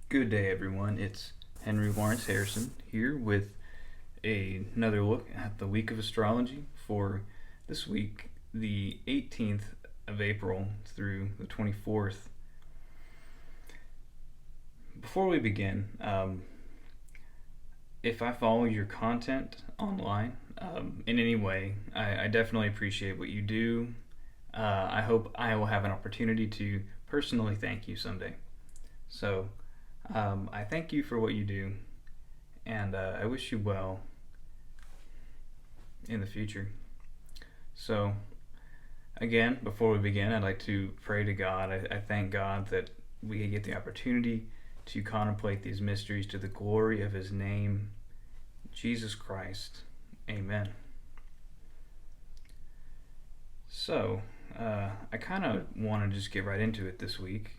Good day, everyone. It's Henry Lawrence Harrison here with another look at the week of astrology for this week, the 18th of April through the 24th. Before we begin, if I follow your content online in any way, I definitely appreciate what you do. I hope I will have an opportunity to personally thank you someday. So, I thank you for what you do, and I wish you well in the future. So, again, before we begin, I'd like to pray to God. I thank God that we get the opportunity to contemplate these mysteries to the glory of His name, Jesus Christ. Amen. So, I kind of want to just get right into it this week.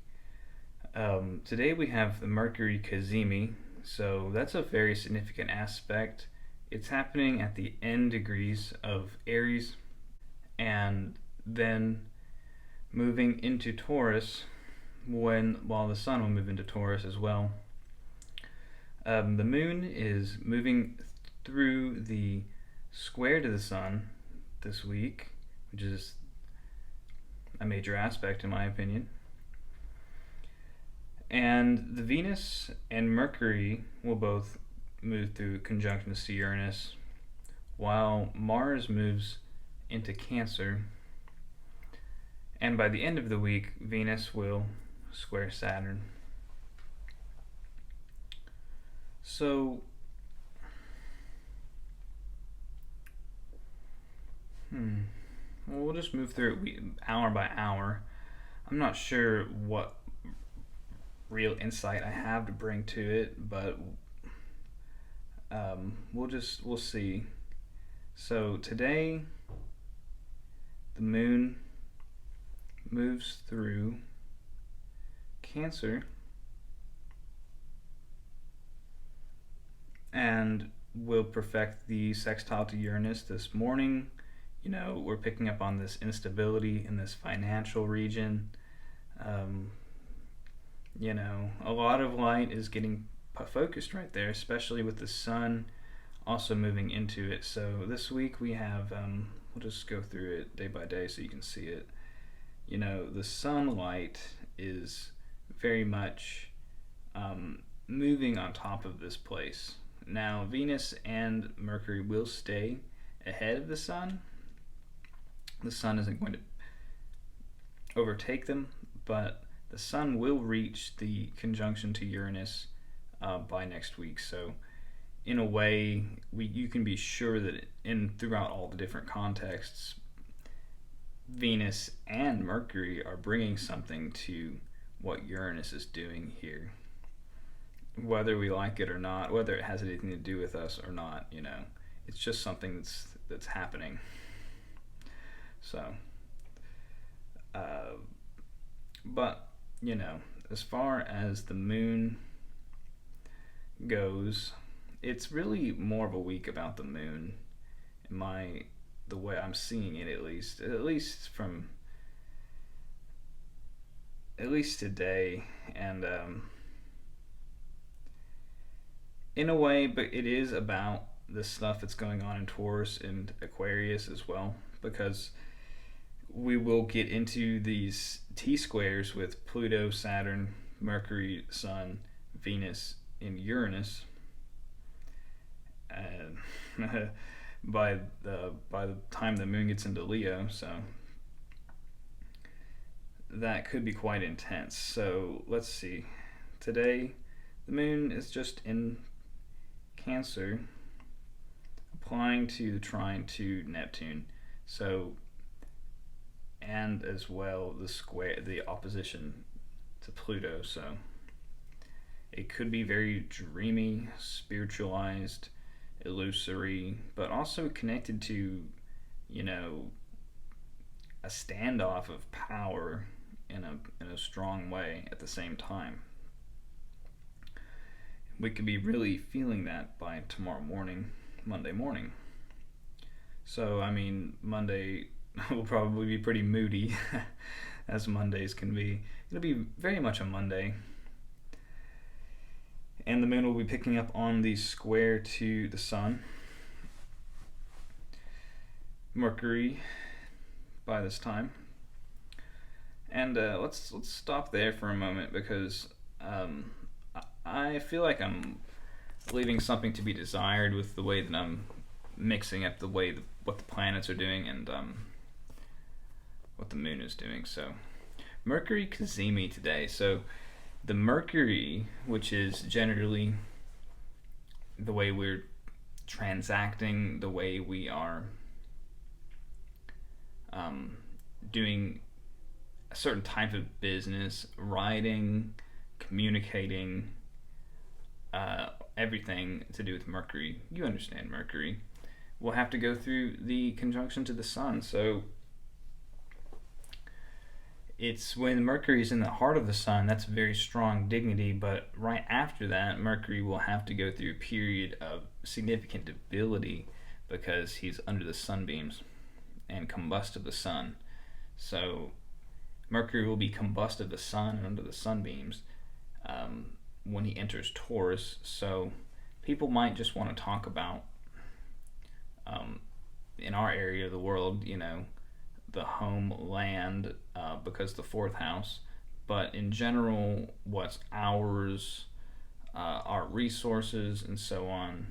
Today we have the Mercury Cazimi, so that's a very significant aspect. It's happening at the end degrees of Aries and then moving into Taurus while the Sun will move into Taurus as well. The Moon is moving through the square to the Sun this week, which is a major aspect in my opinion. And the Venus and Mercury will both move through conjunctions to Uranus, while Mars moves into Cancer. And by the end of the week, Venus will square Saturn. So, well, we'll just move through it hour by hour. I'm not sure what real insight I have to bring to it, but we'll see. So today the Moon moves through Cancer and will perfect the sextile to Uranus this morning. You know, we're picking up on this instability in this financial region. A lot of light is getting focused right there, especially with the Sun also moving into it. So this week we have, we'll just go through it day by day so you can see it. The sunlight is very much moving on top of this place. Now, Venus and Mercury will stay ahead of the Sun. The Sun isn't going to overtake them, but the Sun will reach the conjunction to Uranus by next week. So, in a way, you can be sure that throughout all the different contexts, Venus and Mercury are bringing something to what Uranus is doing here. Whether we like it or not, whether it has anything to do with us or not, it's just something that's happening. So, but as far as the Moon goes, it's really more of a week about the Moon, the way I'm seeing it, at least today, and in a way, but it is about the stuff that's going on in Taurus and Aquarius as well, because we will get into these T-squares with Pluto, Saturn, Mercury, Sun, Venus, and Uranus. By the time the Moon gets into Leo, so that could be quite intense. So let's see. Today, the Moon is just in Cancer, applying to the trine to Neptune. So, and as well the opposition to Pluto. So it could be very dreamy, spiritualized, illusory, but also connected to, a standoff of power in a strong way at the same time. We could be really feeling that by tomorrow morning, Monday morning. So, Monday will probably be pretty moody, as Mondays can be. It'll be very much a Monday. and the moon will be picking up on the square to the sun, Mercury, by this time. And let's stop there for a moment, because I feel like I'm leaving something to be desired with the way that I'm mixing up what the planets are doing and what the moon is doing. So Mercury Cazimi today. So the Mercury, which is generally the way we're transacting, the way we are doing a certain type of business, writing, communicating, everything to do with Mercury. You understand Mercury. We'll have to go through the conjunction to the sun. So it's when Mercury is in the heart of the sun, that's very strong dignity, but right after that, Mercury will have to go through a period of significant debility because he's under the sunbeams and combust of the sun. So Mercury will be combust of the sun and under the sunbeams when he enters Taurus. So people might just want to talk about, in our area of the world, the homeland, because the fourth house, but in general, what's ours, our resources, and so on.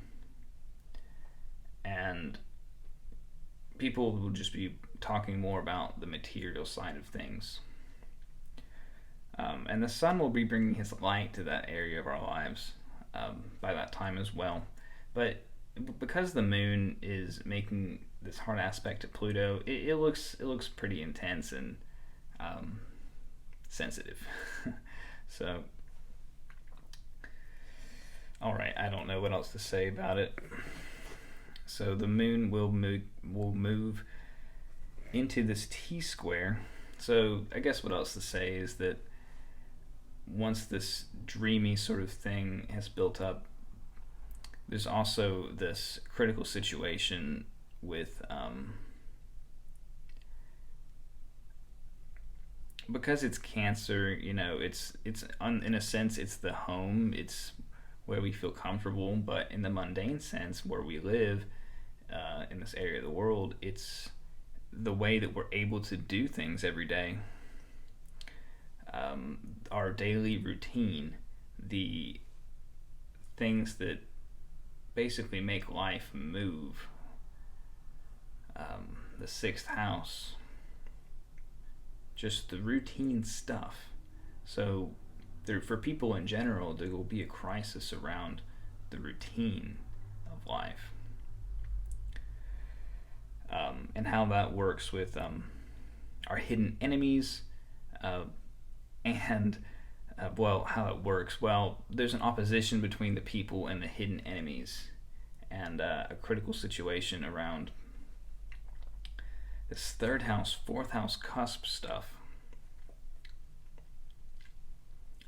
And people will just be talking more about the material side of things. And the sun will be bringing his light to that area of our lives by that time as well. But because the moon is making this hard aspect to Pluto, it looks pretty intense and sensitive. So, all right, I don't know what else to say about it. So the moon will move into this T-square. So I guess what else to say is that once this dreamy sort of thing has built up, there's also this critical situation with because it's Cancer, it's in a sense it's the home, it's where we feel comfortable, but in the mundane sense, where we live in this area of the world, it's the way that we're able to do things every day. Our daily routine, the things that basically make life move. The sixth house, just the routine stuff. So for people in general, there will be a crisis around the routine of life, and how that works with our hidden enemies, and how it works. Well, there's an opposition between the people and the hidden enemies, and a critical situation around this third house, fourth house cusp stuff.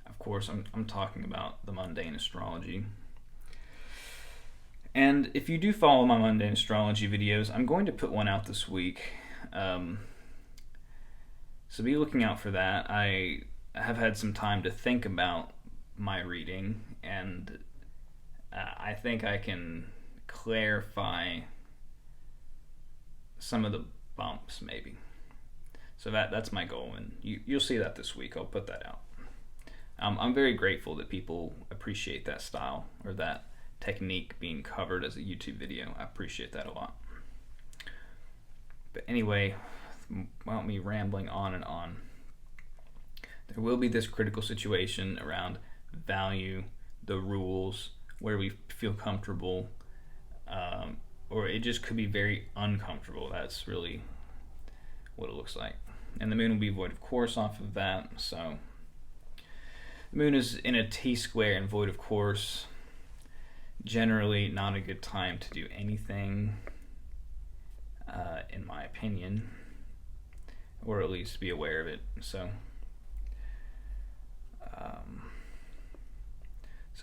Of course, I'm talking about the Mundane Astrology. And if you do follow my Mundane Astrology videos, I'm going to put one out this week. So be looking out for that. I have had some time to think about my reading, and I think I can clarify some of the bumps, maybe. So that's my goal, and you'll see that this week. I'll put that out. I'm very grateful that people appreciate that style, or that technique being covered as a YouTube video. I appreciate that a lot. But anyway, without me rambling on and on, there will be this critical situation around value, the rules, where we feel comfortable, or it just could be very uncomfortable. That's really what it looks like. And the moon will be void of course off of that. So the moon is in a T-square and void of course. Generally not a good time to do anything, in my opinion, or at least be aware of it. So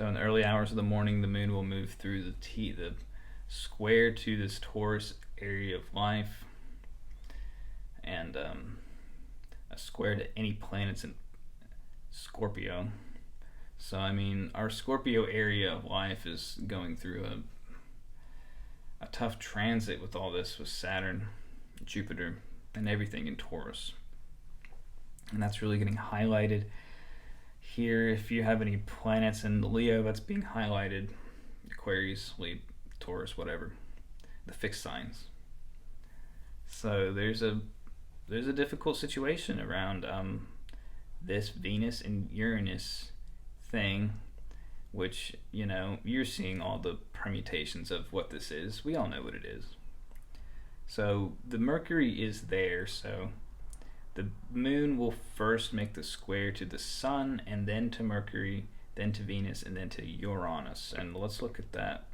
in the early hours of the morning, the moon will move through the square to this Taurus area of life, and a square to any planets in Scorpio. So, I mean, our Scorpio area of life is going through a tough transit with all this, with Saturn, Jupiter, and everything in Taurus. And that's really getting highlighted here. If you have any planets in Leo, that's being highlighted. Aquarius, Libra, Taurus, whatever. The fixed signs. So there's a difficult situation around this Venus and Uranus thing, which, you know, you're seeing all the permutations of what this is. We all know what it is. So the Mercury is there, so the moon will first make the square to the sun, and then to Mercury, then to Venus, and then to Uranus. And let's look at that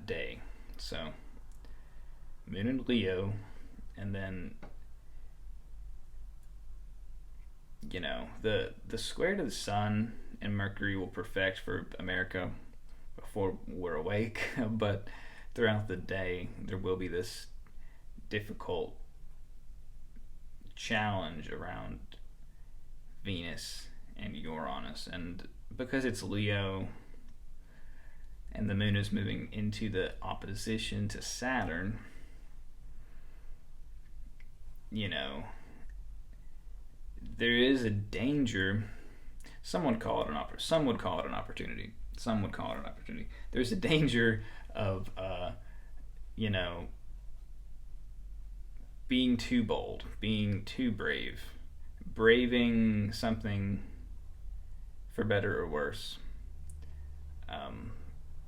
day. So moon in Leo, and then, you know, the square to the sun and Mercury will perfect for America before we're awake, but throughout the day there will be this difficult challenge around Venus and Uranus. And because it's Leo and the moon is moving into the opposition to Saturn, you know, there is a danger. Some would call it an opportunity. There's a danger of, you know, being too bold, being too brave, braving something for better or worse,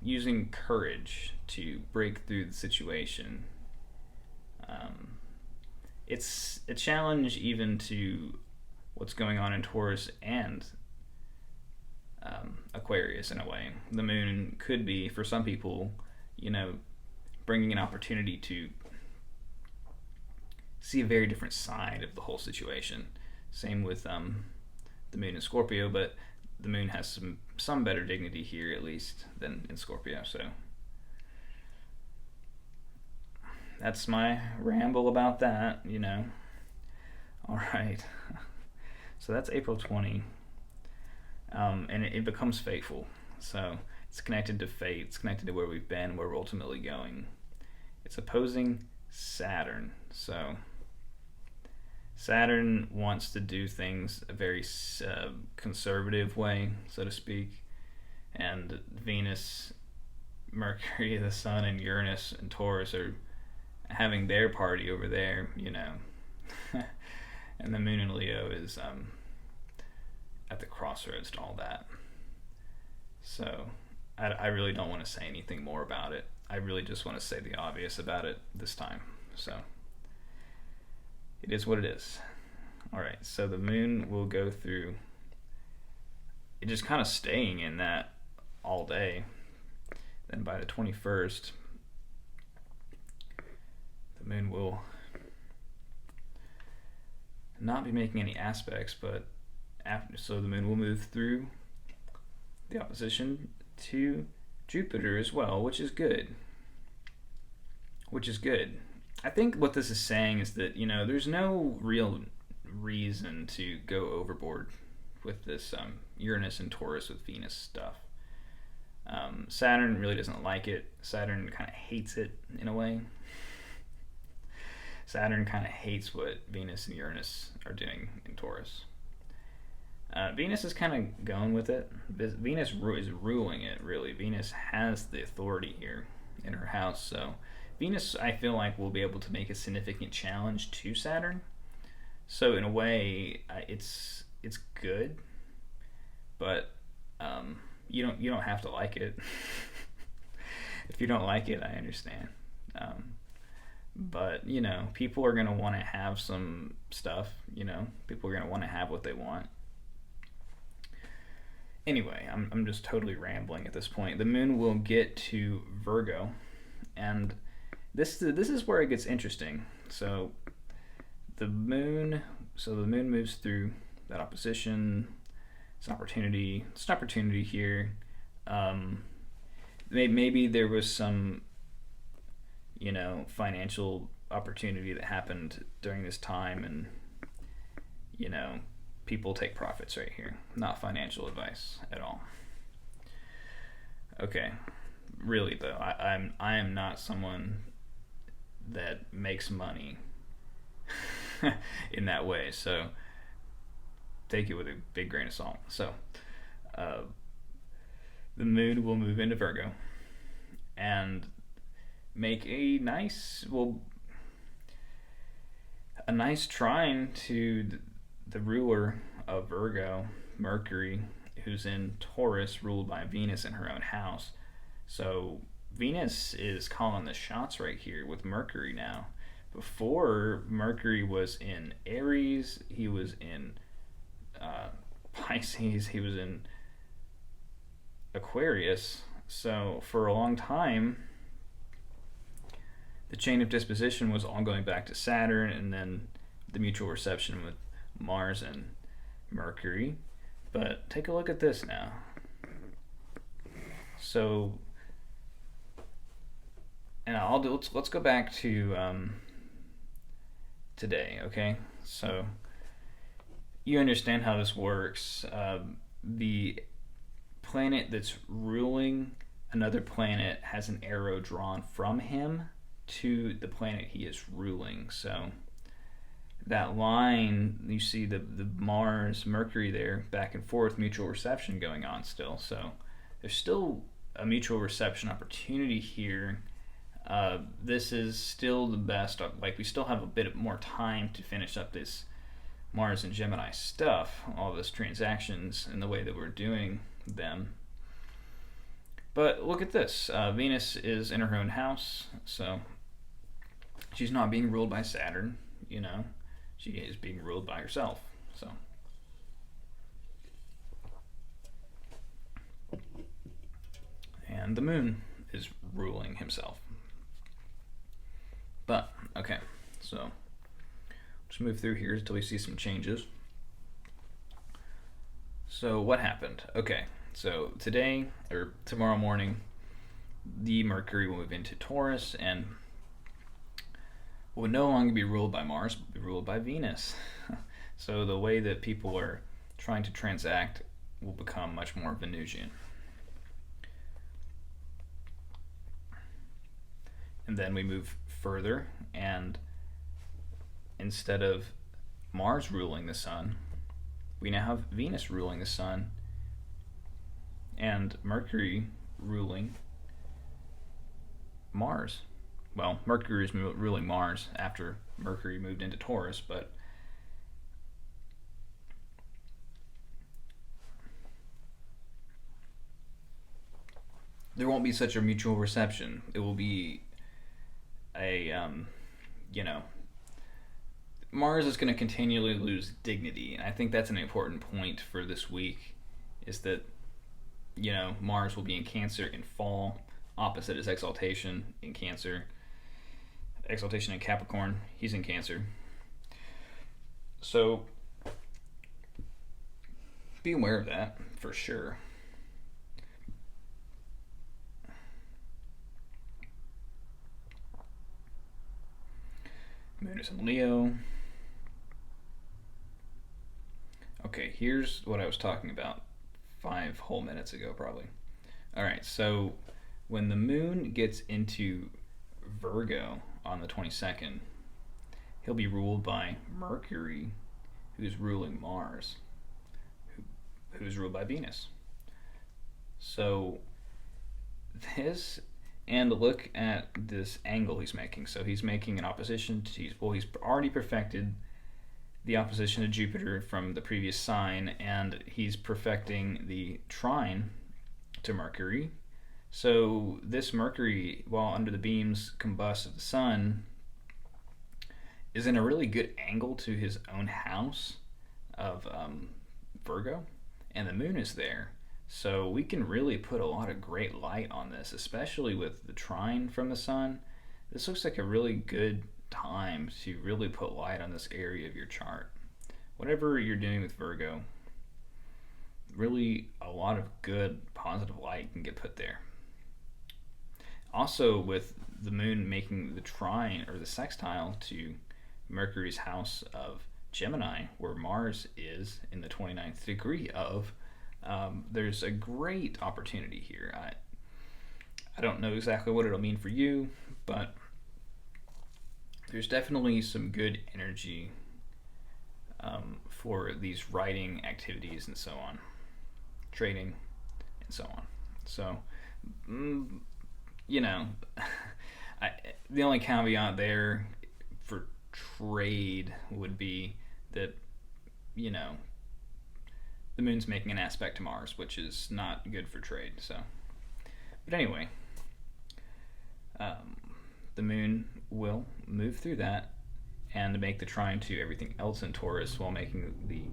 using courage to break through the situation. It's a challenge even to what's going on in Taurus and Aquarius in a way. The moon could be, for some people, you know, bringing an opportunity to see a very different side of the whole situation. Same with the moon in Scorpio, but the moon has some better dignity here, at least, than in Scorpio. So that's my ramble about that, you know. All right. So that's April 20. And it becomes fateful. So it's connected to fate. It's connected to where we've been, where we're ultimately going. It's opposing Saturn. So Saturn wants to do things a very conservative way, so to speak. And Venus, Mercury, the Sun, and Uranus and Taurus are having their party over there, you know. And the moon in Leo is at the crossroads to all that. So I really don't want to say anything more about it. I really just want to say the obvious about it this time. So it is what it is. All right, so the moon will go through it, just kind of staying in that all day. Then by the 21st, the moon will not be making any aspects, but so the moon will move through the opposition to Jupiter as well, which is good. I think what this is saying is that, you know, there's no real reason to go overboard with this Uranus and Taurus with Venus stuff. Saturn really doesn't like it. Saturn kind of hates it in a way. Saturn kind of hates what Venus and Uranus are doing in Taurus. Venus is kind of going with it. Venus is ruling it, really. Venus has the authority here in her house. So Venus, I feel like, will be able to make a significant challenge to Saturn. So in a way, it's good, but you don't have to like it. If you don't like it, I understand. But, you know, people are going to want to have some stuff, you know. People are going to want to have what they want. Anyway, I'm just totally rambling at this point. The moon will get to Virgo, and this is where it gets interesting. So the moon moves through that opposition. It's an opportunity here. Maybe there was some, you know, financial opportunity that happened during this time, and, you know, people take profits right here, not financial advice at all. Okay, really though, I am not someone that makes money in that way, so take it with a big grain of salt. So the moon will move into Virgo and make a nice trine to the ruler of Virgo, Mercury, who's in Taurus, ruled by Venus in her own house. So Venus is calling the shots right here with Mercury now. Before, Mercury was in Aries, he was in Pisces, he was in Aquarius. So for a long time, the chain of disposition was all going back to Saturn, and then the mutual reception with Mars and Mercury. But take a look at this now. So, and let's go back to today, okay? So you understand how this works. The planet that's ruling another planet has an arrow drawn from him to the planet he is ruling. So that line, you see the Mars, Mercury there, back and forth, mutual reception going on still. So there's still a mutual reception opportunity here. This is still the best. Like, we still have a bit more time to finish up this Mars and Gemini stuff, all this transactions and the way that we're doing them. But look at this. Venus is in her own house, so she's not being ruled by Saturn, you know. She is being ruled by herself. So and the moon is ruling himself. But okay, so just move through here until we see some changes. So what happened? Okay, so today or tomorrow morning, the Mercury will move into Taurus and will no longer be ruled by Mars, but be ruled by Venus. So the way that people are trying to transact will become much more Venusian. And then we move further, and instead of Mars ruling the sun, we now have Venus ruling the sun and Mercury ruling Mars. Well, Mercury is ruling Mars after Mercury moved into Taurus, but there won't be such a mutual reception. It will be a, Mars is going to continually lose dignity. And I think that's an important point for this week, is that, Mars will be in Cancer in fall. Opposite is exaltation in Cancer. Exaltation in Capricorn, he's in Cancer. So be aware of that for sure. Moon is in Leo. Okay, here's what I was talking about 5 whole minutes ago, probably. All right, so when the moon gets into Virgo on the 22nd, he'll be ruled by Mercury, who's ruling Mars, who's ruled by Venus. So this, and look at this angle he's making. So he's making an opposition to, he's already perfected the opposition to Jupiter from the previous sign, and he's perfecting the trine to Mercury. So this Mercury, while under the beams combust of the sun, is in a really good angle to his own house of Virgo, and the moon is there. So we can really put a lot of great light on this, especially with the trine from the sun. This looks like a really good time to really put light on this area of your chart. Whatever you're doing with Virgo, really a lot of good positive light can get put there. Also, with the moon making the trine or the sextile to Mercury's house of Gemini, where Mars is in the 29th degree of, there's a great opportunity here. I don't know exactly what it'll mean for you, but there's definitely some good energy for these writing activities and so on, trading and so on. So, you know, the only caveat there for trade would be that, you know, the moon's making an aspect to Mars, which is not good for trade. So, but anyway, the moon will move through that and make the trine to everything else in Taurus while making the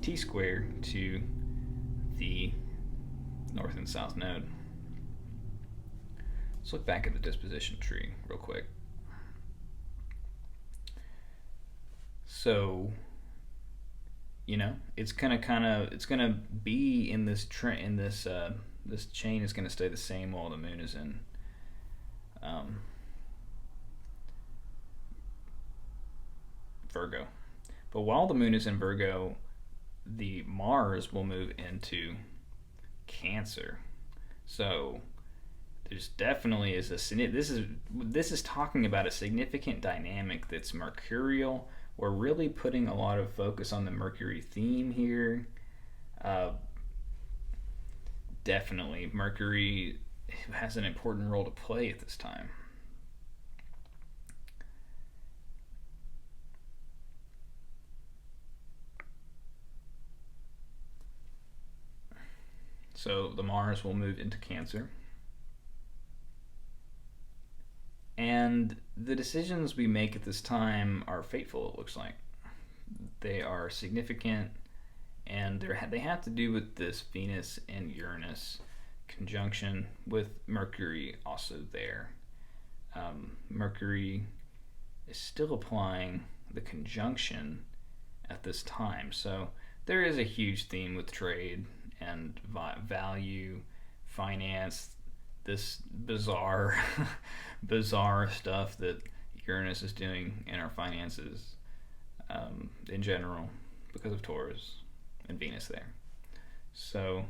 T-square to the north and south node. Let's look back at the disposition tree real quick. So, you know, it's gonna be in this this chain is gonna stay the same while the moon is in Virgo. But while the moon is in Virgo, the Mars will move into Cancer. So there's definitely is this is talking about a significant dynamic that's mercurial. We're really putting a lot of focus on the Mercury theme here. Definitely, Mercury has an important role to play at this time. So the Mars will move into Cancer. And the decisions we make at this time are fateful, it looks like. They are significant, and they have to do with this Venus and Uranus conjunction with Mercury also there. Mercury is still applying the conjunction at this time. So there is a huge theme with trade and value, finance, this bizarre stuff that Uranus is doing in our finances in general because of Taurus and Venus there. So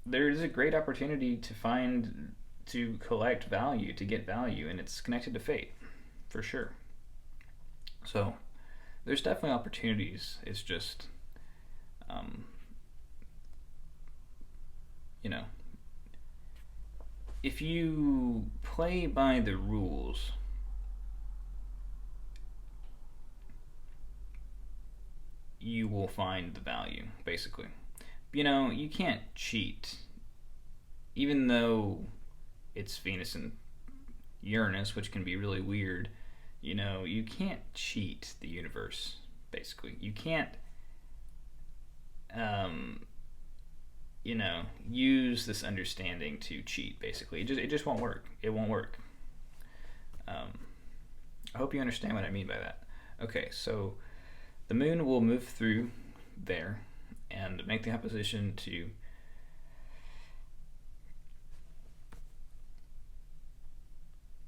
there is a great opportunity to collect value, to get value, and it's connected to fate for sure. So there's definitely opportunities. It's just you know, if you play by the rules, you will find the value, basically. You know, you can't cheat. Even though it's Venus and Uranus, which can be really weird, you know, you can't cheat the universe, basically. You can't you know, use this understanding to cheat, basically. It just won't work. It won't work. I hope you understand what I mean by that. Okay, so the moon will move through there and make the opposition to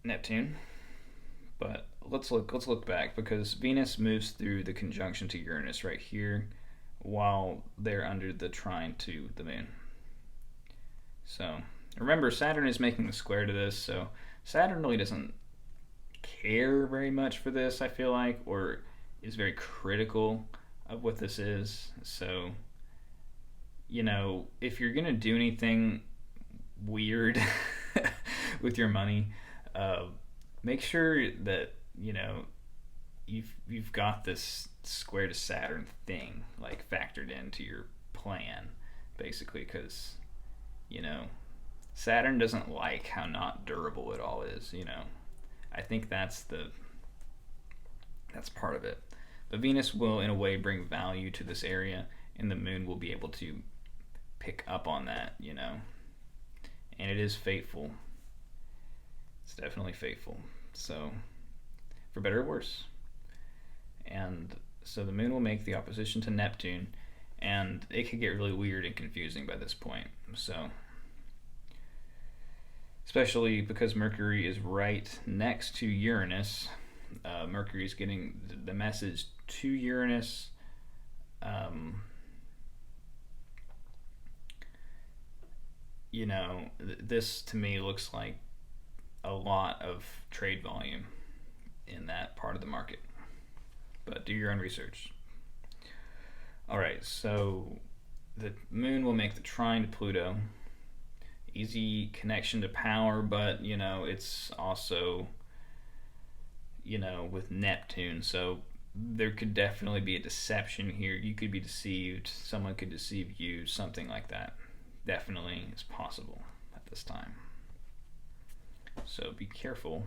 Neptune. But let's look back, because Venus moves through the conjunction to Uranus right here, while they're under the trine to the moon. So remember, Saturn is making the square to this, so Saturn really doesn't care very much for this, I feel like, or is very critical of what this is. So, you know, if you're gonna do anything weird with your money, make sure that, you know, you've got this square to Saturn thing like factored into your plan, basically, because, you know, Saturn doesn't like how not durable it all is. You know, I think that's part of it. But Venus will, in a way, bring value to this area, and the moon will be able to pick up on that, you know. And it is fateful. It's definitely fateful. So, for better or worse. And so the moon will make the opposition to Neptune, and it could get really weird and confusing by this point. So, especially because Mercury is right next to Uranus, Mercury's getting the message to Uranus. This to me looks like a lot of trade volume in that part of the market. But do your own research. All right, so the moon will make the trine to Pluto. Easy connection to power, but it's also with Neptune, so there could definitely be a deception here. You could be deceived, someone could deceive you, something like that definitely is possible at this time, so be careful.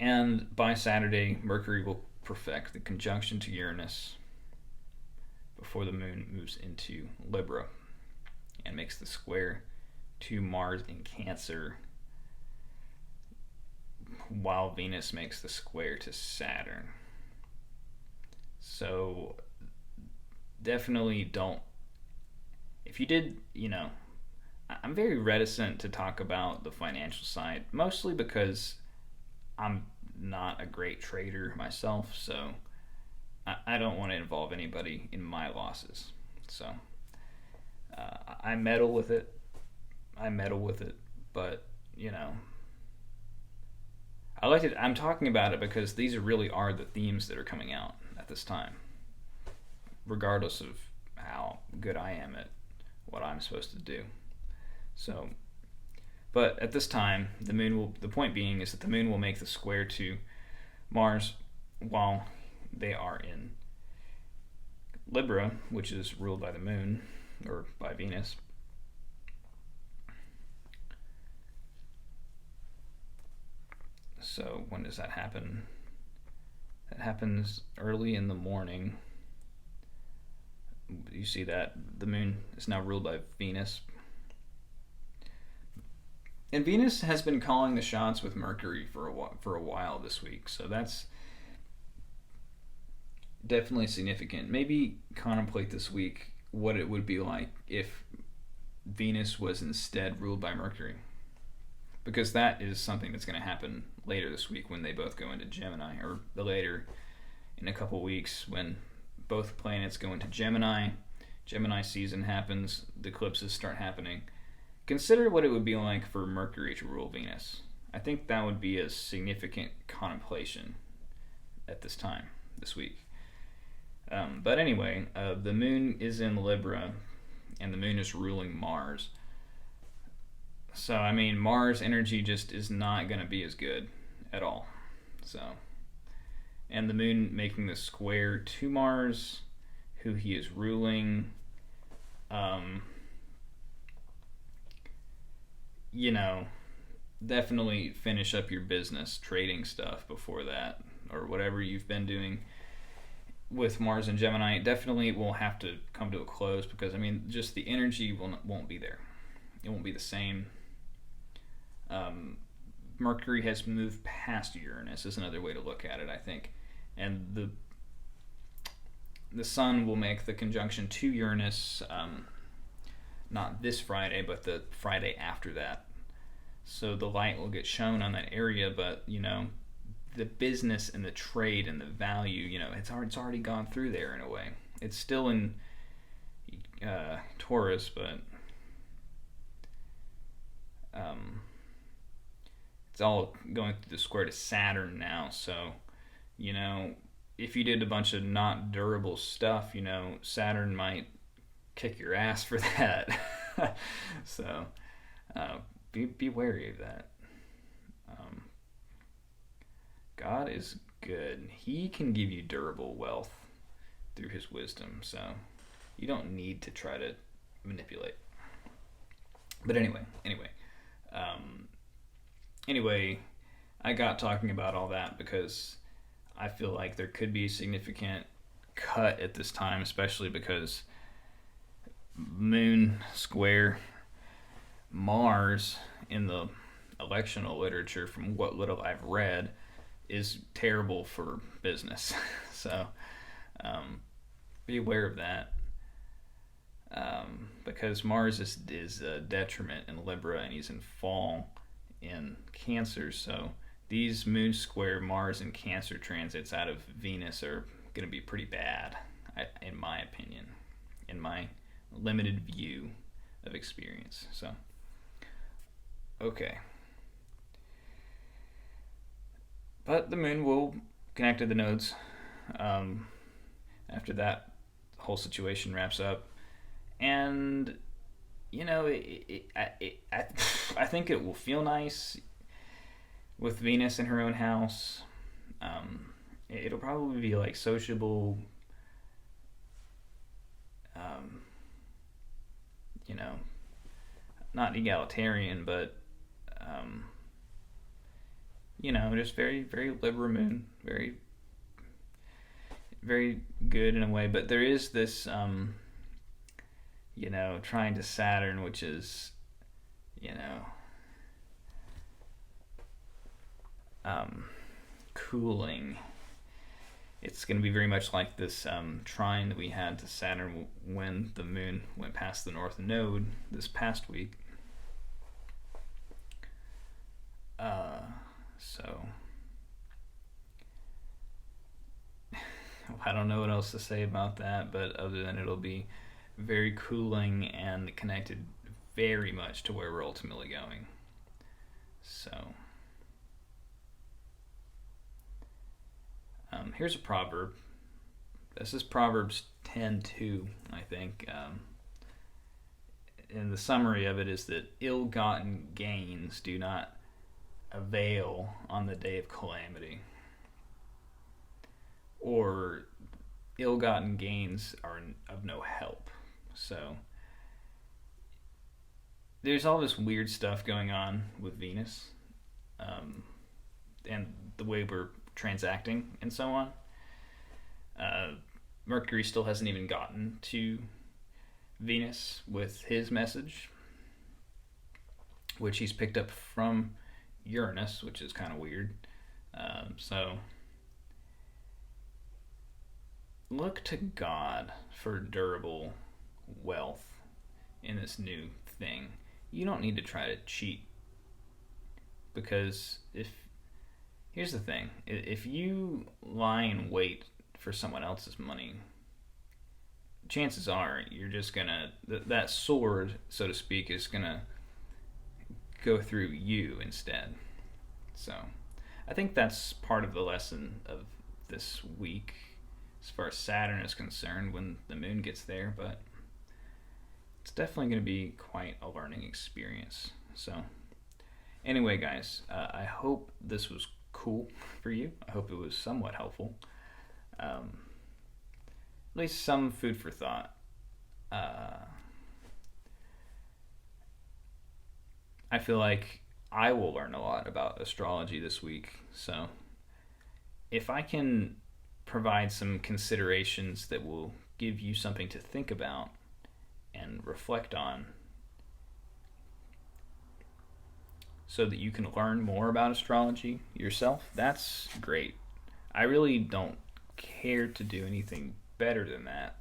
And by Saturday, Mercury will perfect the conjunction to Uranus before the moon moves into Libra and makes the square to Mars in Cancer, while Venus makes the square to Saturn. So definitely don't, if you did, I'm very reticent to talk about the financial side, mostly because I'm not a great trader myself, so I don't want to involve anybody in my losses. So I meddle with it, but I'm talking about it because these really are the themes that are coming out at this time, regardless of how good I am at what I'm supposed to do. So, but at this time, the point being is that the moon will make the square to Mars while they are in Libra, which is ruled by the moon, or by Venus. So when does that happen? That happens early in the morning. You see that the moon is now ruled by Venus. And Venus has been calling the shots with Mercury for a while this week, so that's definitely significant. Maybe contemplate this week what it would be like if Venus was instead ruled by Mercury, because that is something that's going to happen later this week when they both go into Gemini, or later in a couple weeks when both planets go into Gemini. Gemini season happens, the eclipses start happening. Consider what it would be like for Mercury to rule Venus. I think that would be a significant contemplation at this time, this week. But anyway, the moon is in Libra, and the moon is ruling Mars. So, Mars energy just is not going to be as good at all. So, and the moon making the square to Mars, who he is ruling, definitely finish up your business trading stuff before that, or whatever you've been doing with Mars and Gemini. Definitely will have to come to a close, because just the energy won't be there. It won't be the same. Mercury has moved past Uranus is another way to look at it, I think, and the Sun will make the conjunction to Uranus, not this Friday, but the Friday after that. So the light will get shown on that area, but the business and the trade and the value, it's already gone through there in a way. It's still in Taurus, but it's all going through the square to Saturn now. So, if you did a bunch of not durable stuff, Saturn might kick your ass for that. So, be wary of that. God is good. He can give you durable wealth through his wisdom, so you don't need to try to manipulate. But anyway, I got talking about all that because I feel like there could be a significant cut at this time, especially because Moon square Mars in the electional literature, from what little I've read, is terrible for business. So be aware of that, because Mars is a detriment in Libra, and he's in fall in Cancer, so these moon square Mars and Cancer transits out of Venus are going to be pretty bad, in my opinion, in my limited view of experience. So, okay. But the moon will connect to the nodes after that whole situation wraps up. And, I think it will feel nice with Venus in her own house. It'll probably be like sociable, not egalitarian, but, just very, very Libra moon, very, very good in a way. But there is this, trine to Saturn, which is, cooling. It's going to be very much like this trine that we had to Saturn when the moon went past the north node this past week. So I don't know what else to say about that, but other than it'll be very cooling and connected very much to where we're ultimately going. So here's a proverb. This is Proverbs 10:2, I think. And the summary of it is that ill-gotten gains do not avail on the day of calamity. Or ill-gotten gains are of no help. So there's all this weird stuff going on with Venus, and the way we're transacting and so on. Mercury still hasn't even gotten to Venus with his message, which he's picked up from Uranus, which is kind of weird. So look to God for durable wealth in this new thing. You don't need to try to cheat, because here's the thing, if you lie in wait for someone else's money, chances are you're just gonna, that sword, so to speak, is gonna go through you instead. So I think that's part of the lesson of this week as far as Saturn is concerned when the moon gets there, but it's definitely going to be quite a learning experience. So anyway, guys, I hope this was cool for you. I hope it was somewhat helpful. At least some food for thought. I feel like I will learn a lot about astrology this week. So if I can provide some considerations that will give you something to think about and reflect on, so that you can learn more about astrology yourself, that's great. I really don't care to do anything better than that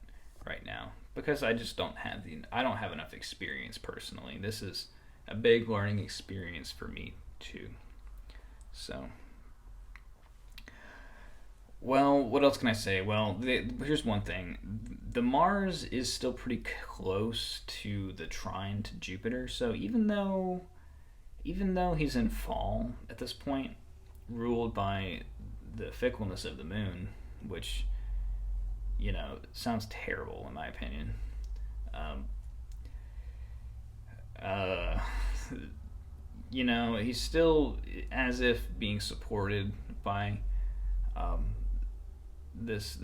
right now, because I just don't have enough experience personally. This is a big learning experience for me too. So, well, what else can I say? Well, here's one thing. The Mars is still pretty close to the trine to Jupiter, so even though he's in fall at this point, ruled by the fickleness of the moon, which, sounds terrible in my opinion. He's still as if being supported by this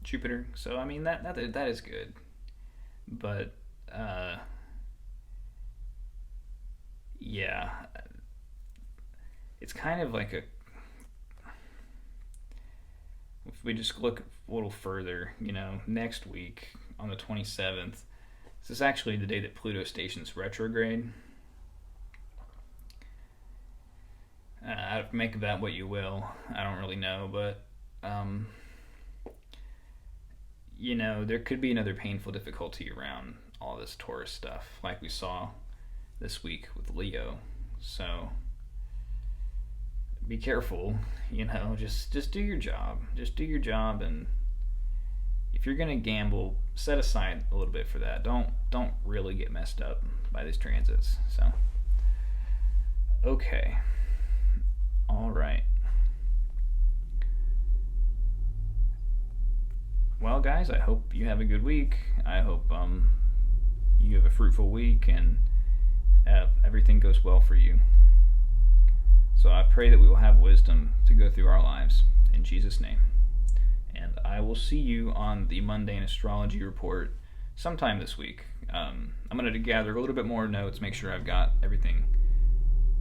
Jupiter. So I mean that is good, but yeah, it's kind of like if we just look a little further, next week on the 27th, this is actually the day that Pluto stations retrograde. Make of that what you will. I don't really know, but there could be another painful difficulty around all this Taurus stuff, like we saw this week with Leo. So be careful, just do your job. Just do your job, and if you're gonna gamble, set aside a little bit for that. Don't really get messed up by these transits. So okay. All right. Well, guys, I hope you have a good week. I hope you have a fruitful week, and everything goes well for you. So I pray that we will have wisdom to go through our lives, in Jesus' name. And I will see you on the Mundane Astrology Report sometime this week. I'm going to gather a little bit more notes, make sure I've got everything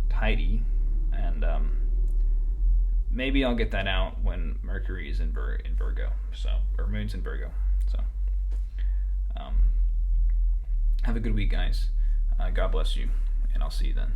tidy, and maybe I'll get that out when Mercury is in Virgo, or Moon's in Virgo. So have a good week, guys. God bless you, and I'll see you then.